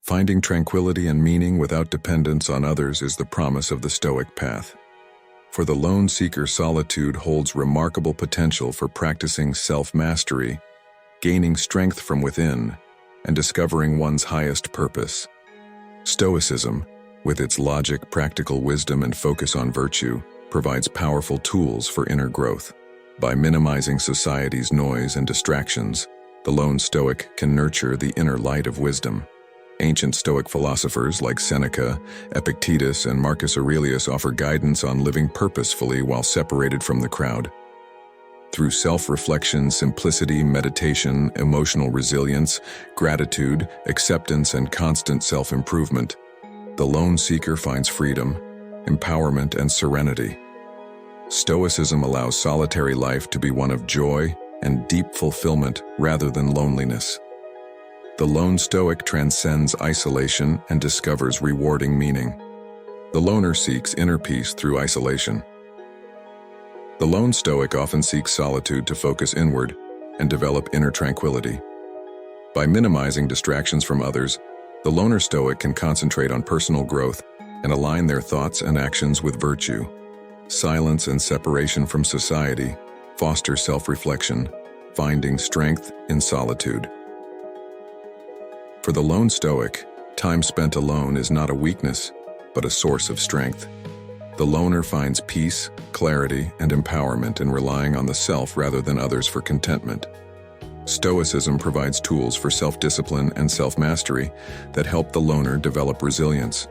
Finding tranquility and meaning without dependence on others is the promise of the Stoic path. For the lone seeker, solitude holds remarkable potential for practicing self-mastery, gaining strength from within, and discovering one's highest purpose. Stoicism, with its logic, practical wisdom, and focus on virtue, provides powerful tools for inner growth. By minimizing society's noise and distractions, the lone Stoic can nurture the inner light of wisdom. Ancient Stoic philosophers like Seneca, Epictetus, and Marcus Aurelius offer guidance on living purposefully while separated from the crowd. Through self-reflection, simplicity, meditation, emotional resilience, gratitude, acceptance, and constant self-improvement, the lone seeker finds freedom, empowerment, and serenity. Stoicism allows solitary life to be one of joy and deep fulfillment rather than loneliness. The lone Stoic transcends isolation and discovers rewarding meaning. The loner seeks inner peace through isolation. The lone Stoic often seeks solitude to focus inward and develop inner tranquility. By minimizing distractions from others, the loner Stoic can concentrate on personal growth and align their thoughts and actions with virtue. Silence and separation from society foster self-reflection, finding strength in solitude. For the lone Stoic, time spent alone is not a weakness, but a source of strength. The loner finds peace, clarity, and empowerment in relying on the self rather than others for contentment. Stoicism provides tools for self-discipline and self-mastery that help the loner develop resilience.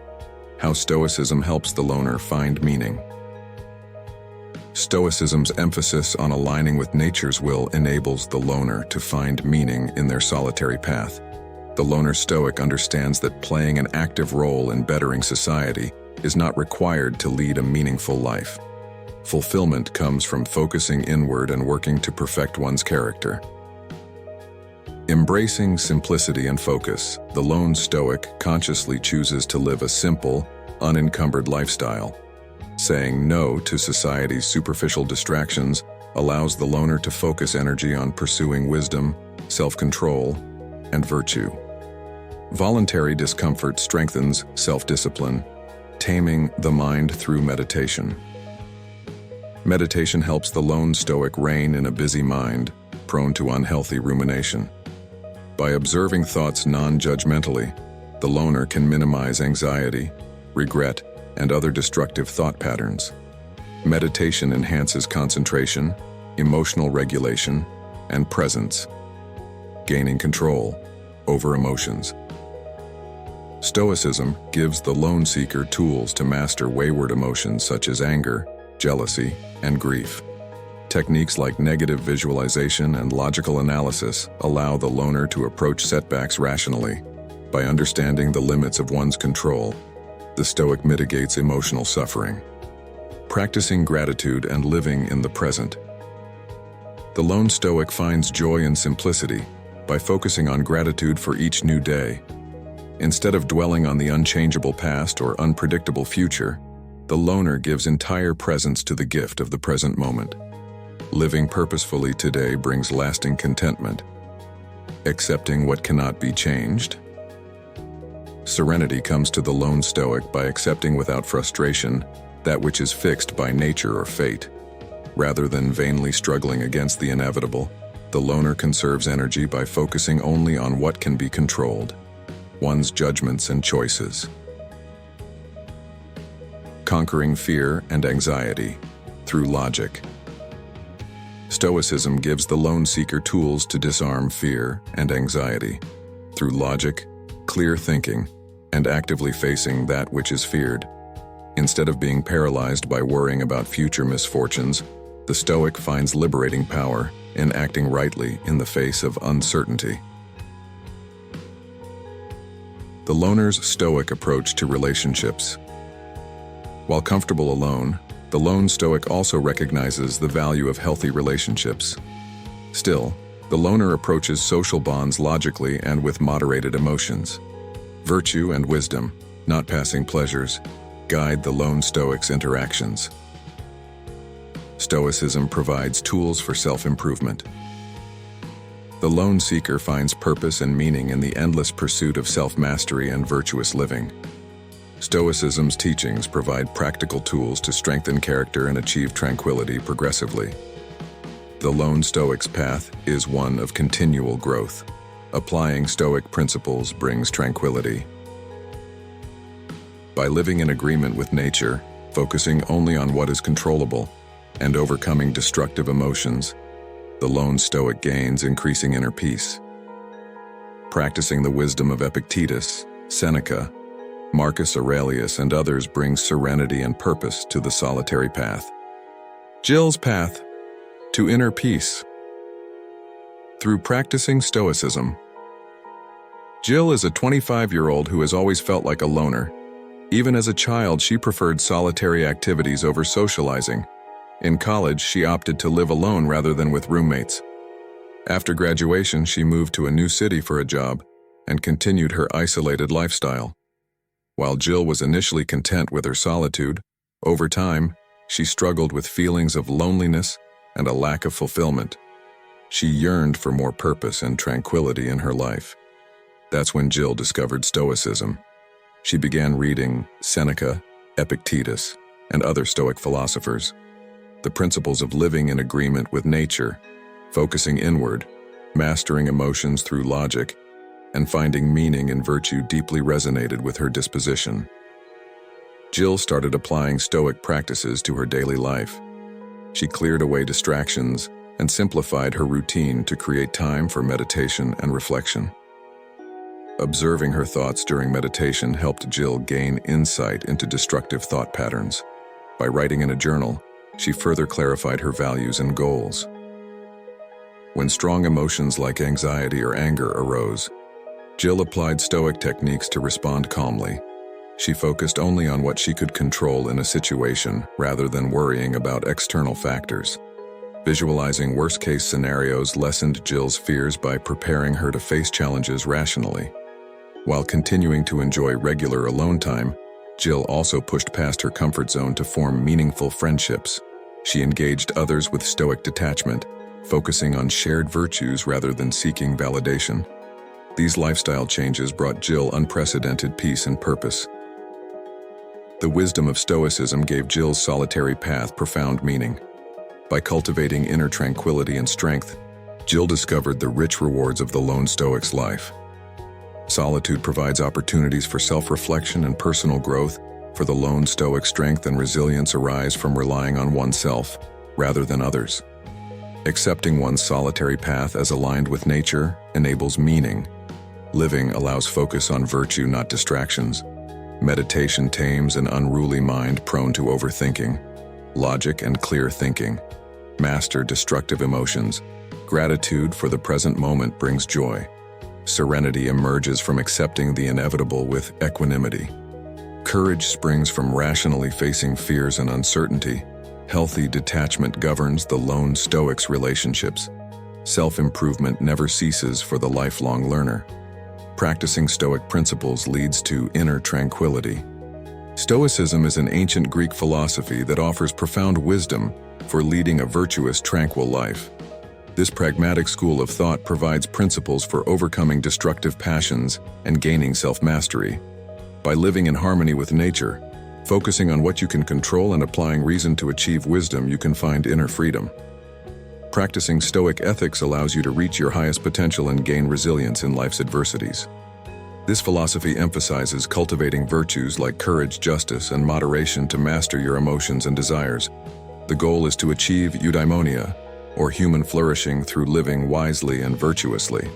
How Stoicism helps the loner find meaning. Stoicism's emphasis on aligning with nature's will enables the loner to find meaning in their solitary path. The loner Stoic understands that playing an active role in bettering society is not required to lead a meaningful life. Fulfillment comes from focusing inward and working to perfect one's character. Embracing simplicity and focus, the lone Stoic consciously chooses to live a simple, unencumbered lifestyle. Saying no to society's superficial distractions allows the loner to focus energy on pursuing wisdom, self-control, and virtue. Voluntary discomfort strengthens self-discipline, taming the mind through meditation. Meditation helps the lone Stoic rein in a busy mind, prone to unhealthy rumination. By observing thoughts non-judgmentally, the loner can minimize anxiety, regret, and other destructive thought patterns. Meditation enhances concentration, emotional regulation, and presence, gaining control over emotions. Stoicism gives the lone seeker tools to master wayward emotions such as anger, jealousy, and grief. Techniques like negative visualization and logical analysis allow the loner to approach setbacks rationally. By understanding the limits of one's control, the Stoic mitigates emotional suffering. Practicing gratitude and living in the present. The lone Stoic finds joy in simplicity by focusing on gratitude for each new day. Instead of dwelling on the unchangeable past or unpredictable future, the loner gives entire presence to the gift of the present moment. Living purposefully today brings lasting contentment. Accepting what cannot be changed. Serenity comes to the lone Stoic by accepting without frustration that which is fixed by nature or fate. Rather than vainly struggling against the inevitable, the loner conserves energy by focusing only on what can be controlled, one's judgments and choices. Conquering fear and anxiety through logic. Stoicism gives the lone seeker tools to disarm fear and anxiety through logic, clear thinking, and actively facing that which is feared. Instead of being paralyzed by worrying about future misfortunes, the Stoic finds liberating power in acting rightly in the face of uncertainty. The loner's Stoic approach to relationships. While comfortable alone, the lone Stoic also recognizes the value of healthy relationships. Still, the loner approaches social bonds logically and with moderated emotions. Virtue and wisdom, not passing pleasures, guide the lone Stoic's interactions. Stoicism provides tools for self-improvement. The lone seeker finds purpose and meaning in the endless pursuit of self-mastery and virtuous living. Stoicism's teachings provide practical tools to strengthen character and achieve tranquility progressively. The lone Stoic's path is one of continual growth. Applying Stoic principles brings tranquility. By living in agreement with nature, focusing only on what is controllable, and overcoming destructive emotions, the lone Stoic gains increasing inner peace. Practicing the wisdom of Epictetus, Seneca, Marcus Aurelius, and others brings serenity and purpose to the solitary path. Jill's path to inner peace. Through practicing Stoicism, Jill is a 25-year-old who has always felt like a loner. Even as a child, she preferred solitary activities over socializing. In college, she opted to live alone rather than with roommates. After graduation, she moved to a new city for a job and continued her isolated lifestyle. While Jill was initially content with her solitude, over time, she struggled with feelings of loneliness and a lack of fulfillment. She yearned for more purpose and tranquility in her life. That's when Jill discovered Stoicism. She began reading Seneca, Epictetus, and other Stoic philosophers. The principles of living in agreement with nature, focusing inward, mastering emotions through logic, and finding meaning in virtue deeply resonated with her disposition. Jill started applying Stoic practices to her daily life. She cleared away distractions and simplified her routine to create time for meditation and reflection. Observing her thoughts during meditation helped Jill gain insight into destructive thought patterns. By writing in a journal, she further clarified her values and goals. When strong emotions like anxiety or anger arose, Jill applied Stoic techniques to respond calmly. She focused only on what she could control in a situation rather than worrying about external factors. Visualizing worst-case scenarios lessened Jill's fears by preparing her to face challenges rationally. While continuing to enjoy regular alone time, Jill also pushed past her comfort zone to form meaningful friendships. She engaged others with Stoic detachment, focusing on shared virtues rather than seeking validation. These lifestyle changes brought Jill unprecedented peace and purpose. The wisdom of Stoicism gave Jill's solitary path profound meaning. By cultivating inner tranquility and strength, Jill discovered the rich rewards of the lone Stoic's life. Solitude provides opportunities for self-reflection and personal growth. For the lone Stoic, strength and resilience arise from relying on oneself rather than others. Accepting one's solitary path as aligned with nature enables meaning. Living allows focus on virtue, not distractions. Meditation tames an unruly mind prone to overthinking. Logic and clear thinking master destructive emotions. Gratitude for the present moment brings joy. Serenity emerges from accepting the inevitable with equanimity. Courage springs from rationally facing fears and uncertainty. Healthy detachment governs the lone Stoic's relationships. Self-improvement never ceases for the lifelong learner. Practicing Stoic principles leads to inner tranquility. Stoicism is an ancient Greek philosophy that offers profound wisdom for leading a virtuous, tranquil life. This pragmatic school of thought provides principles for overcoming destructive passions and gaining self-mastery. By living in harmony with nature, focusing on what you can control and applying reason to achieve wisdom, you can find inner freedom. Practicing Stoic ethics allows you to reach your highest potential and gain resilience in life's adversities. This philosophy emphasizes cultivating virtues like courage, justice, and moderation to master your emotions and desires. The goal is to achieve eudaimonia, or human flourishing, through living wisely and virtuously.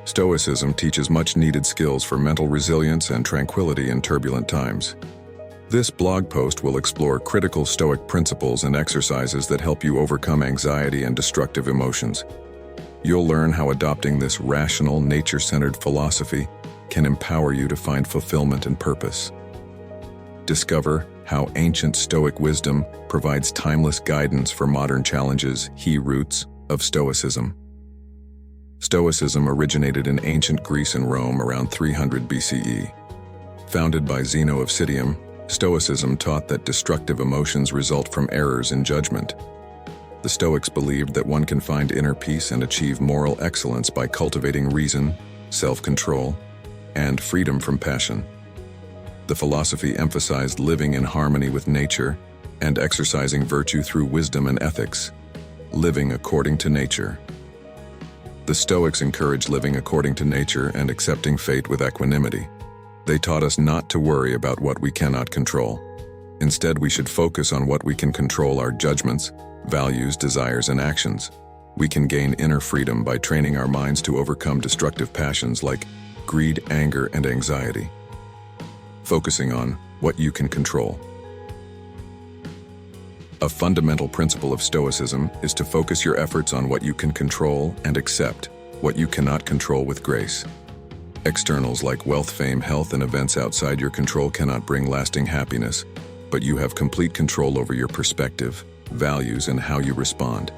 Stoicism teaches much-needed skills for mental resilience and tranquility in turbulent times. This blog post will explore critical Stoic principles and exercises that help you overcome anxiety and destructive emotions. You'll learn how adopting this rational, nature-centered philosophy can empower you to find fulfillment and purpose. Discover how ancient Stoic wisdom provides timeless guidance for modern challenges. Roots of Stoicism. Stoicism originated in ancient Greece and Rome around 300 BCE. Founded by Zeno of Citium, Stoicism taught that destructive emotions result from errors in judgment. The Stoics believed that one can find inner peace and achieve moral excellence by cultivating reason, self-control, and freedom from passion. The philosophy emphasized living in harmony with nature and exercising virtue through wisdom and ethics, living according to nature. The Stoics encouraged living according to nature and accepting fate with equanimity. They taught us not to worry about what we cannot control. Instead, we should focus on what we can control: our judgments, values, desires, and actions. We can gain inner freedom by training our minds to overcome destructive passions like greed, anger, and anxiety. Focusing on what you can control. A fundamental principle of Stoicism is to focus your efforts on what you can control and accept what you cannot control with grace. Externals like wealth, fame, health, and events outside your control cannot bring lasting happiness, but you have complete control over your perspective, values, and how you respond.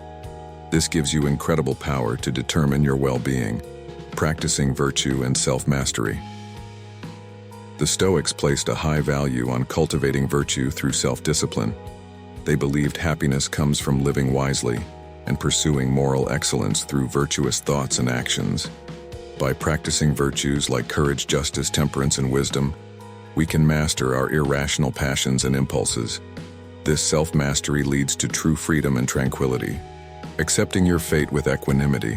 This gives you incredible power to determine your well-being, practicing virtue and self-mastery. The Stoics placed a high value on cultivating virtue through self-discipline. They believed happiness comes from living wisely and pursuing moral excellence through virtuous thoughts and actions. By practicing virtues like courage, justice, temperance, and wisdom, we can master our irrational passions and impulses. This self-mastery leads to true freedom and tranquility, accepting your fate with equanimity.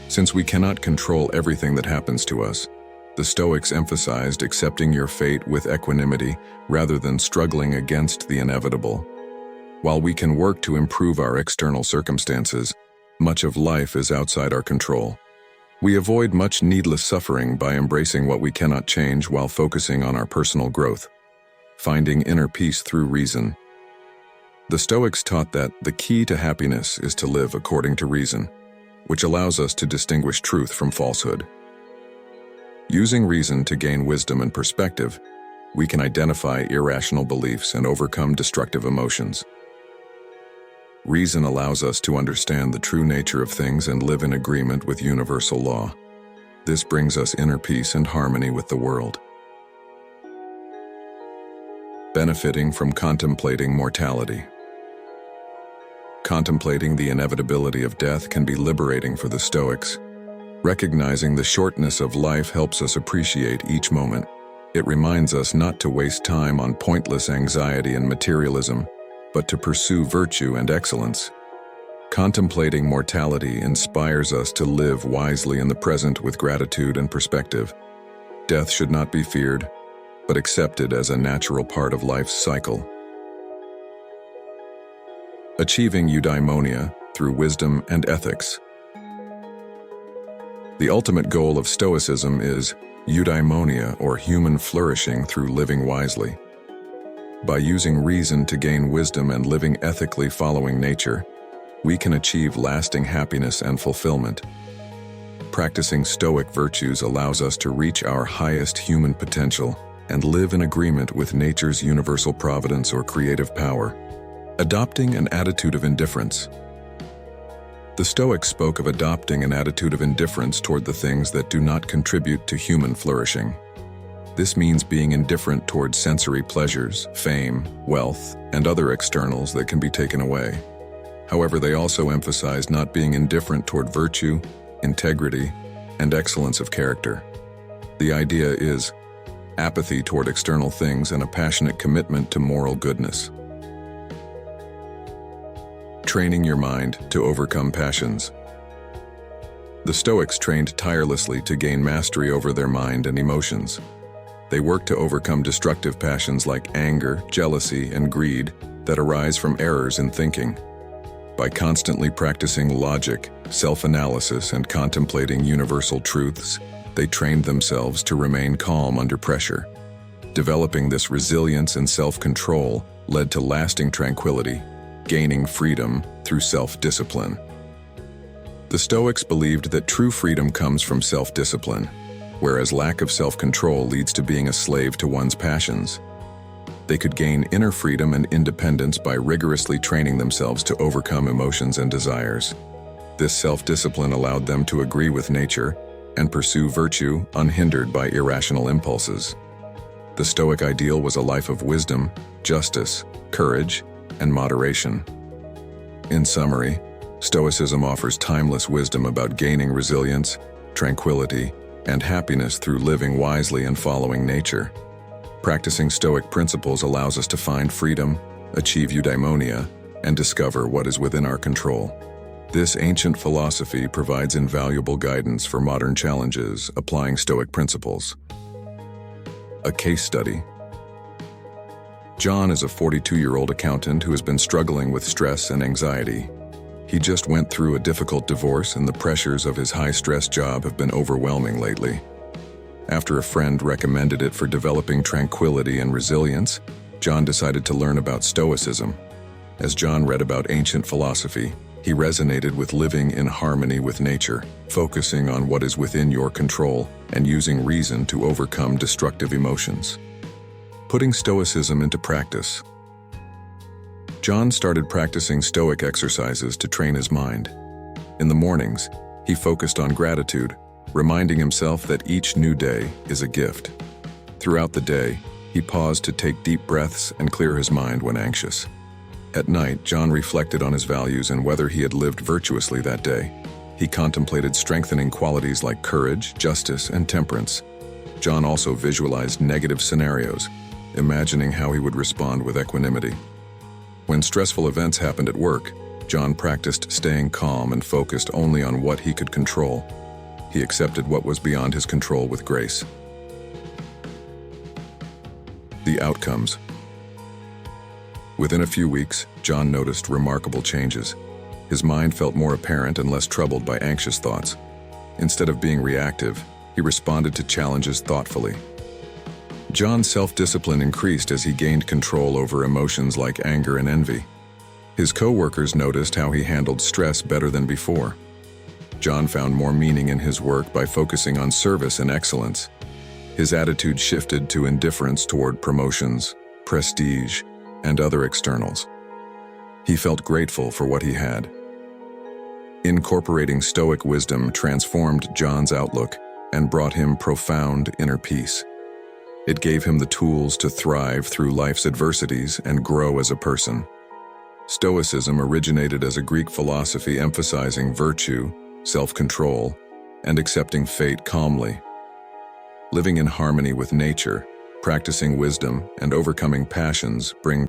Since we cannot control everything that happens to us, the Stoics emphasized accepting your fate with equanimity rather than struggling against the inevitable. While we can work to improve our external circumstances, much of life is outside our control. We avoid much needless suffering by embracing what we cannot change while focusing on our personal growth, finding inner peace through reason. The Stoics taught that the key to happiness is to live according to reason, which allows us to distinguish truth from falsehood. Using reason to gain wisdom and perspective, we can identify irrational beliefs and overcome destructive emotions. Reason allows us to understand the true nature of things and live in agreement with universal law. This brings us inner peace and harmony with the world. Benefiting from contemplating mortality. Contemplating the inevitability of death can be liberating for the Stoics. Recognizing the shortness of life helps us appreciate each moment. It reminds us not to waste time on pointless anxiety and materialism, but to pursue virtue and excellence. Contemplating mortality inspires us to live wisely in the present with gratitude and perspective. Death should not be feared, but accepted as a natural part of life's cycle. Achieving eudaimonia through wisdom and ethics. The ultimate goal of Stoicism is eudaimonia, or human flourishing through living wisely. By using reason to gain wisdom and living ethically following nature, we can achieve lasting happiness and fulfillment. Practicing Stoic virtues allows us to reach our highest human potential and live in agreement with nature's universal providence or creative power. Adopting an attitude of indifference. The Stoics spoke of adopting an attitude of indifference toward the things that do not contribute to human flourishing. This means being indifferent toward sensory pleasures, fame, wealth, and other externals that can be taken away. However, they also emphasize not being indifferent toward virtue, integrity, and excellence of character. The idea is apathy toward external things and a passionate commitment to moral goodness. Training your mind to overcome passions. The Stoics trained tirelessly to gain mastery over their mind and emotions. They worked to overcome destructive passions like anger, jealousy, and greed that arise from errors in thinking. By constantly practicing logic, self-analysis, and contemplating universal truths, they trained themselves to remain calm under pressure. Developing this resilience and self-control led to lasting tranquility, gaining freedom through self-discipline. The Stoics believed that true freedom comes from self-discipline, whereas lack of self-control leads to being a slave to one's passions. They could gain inner freedom and independence by rigorously training themselves to overcome emotions and desires. This self-discipline allowed them to agree with nature and pursue virtue unhindered by irrational impulses. The Stoic ideal was a life of wisdom, justice, courage, and moderation. In summary, Stoicism offers timeless wisdom about gaining resilience, tranquility, and happiness through living wisely and following nature. Practicing Stoic principles allows us to find freedom, achieve eudaimonia, and discover what is within our control. This ancient philosophy provides invaluable guidance for modern challenges applying Stoic principles. A case study. John is a 42-year-old accountant who has been struggling with stress and anxiety. He just went through a difficult divorce, and the pressures of his high-stress job have been overwhelming lately. After a friend recommended it for developing tranquility and resilience, John decided to learn about Stoicism. As John read about ancient philosophy, he resonated with living in harmony with nature, focusing on what is within your control and using reason to overcome destructive emotions. Putting Stoicism into practice. John started practicing Stoic exercises to train his mind. In the mornings, he focused on gratitude, reminding himself that each new day is a gift. Throughout the day, he paused to take deep breaths and clear his mind when anxious. At night, John reflected on his values and whether he had lived virtuously that day. He contemplated strengthening qualities like courage, justice, and temperance. John also visualized negative scenarios, imagining how he would respond with equanimity. When stressful events happened at work, John practiced staying calm and focused only on what he could control. He accepted what was beyond his control with grace. The outcomes. Within a few weeks, John noticed remarkable changes. His mind felt more apparent and less troubled by anxious thoughts. Instead of being reactive, he responded to challenges thoughtfully. John's self-discipline increased as he gained control over emotions like anger and envy. His co-workers noticed how he handled stress better than before. John found more meaning in his work by focusing on service and excellence. His attitude shifted to indifference toward promotions, prestige, and other externals. He felt grateful for what he had. Incorporating Stoic wisdom transformed John's outlook and brought him profound inner peace. It gave him the tools to thrive through life's adversities and grow as a person. Stoicism originated as a Greek philosophy emphasizing virtue, self-control, and accepting fate calmly. Living in harmony with nature, practicing wisdom, and overcoming passions bring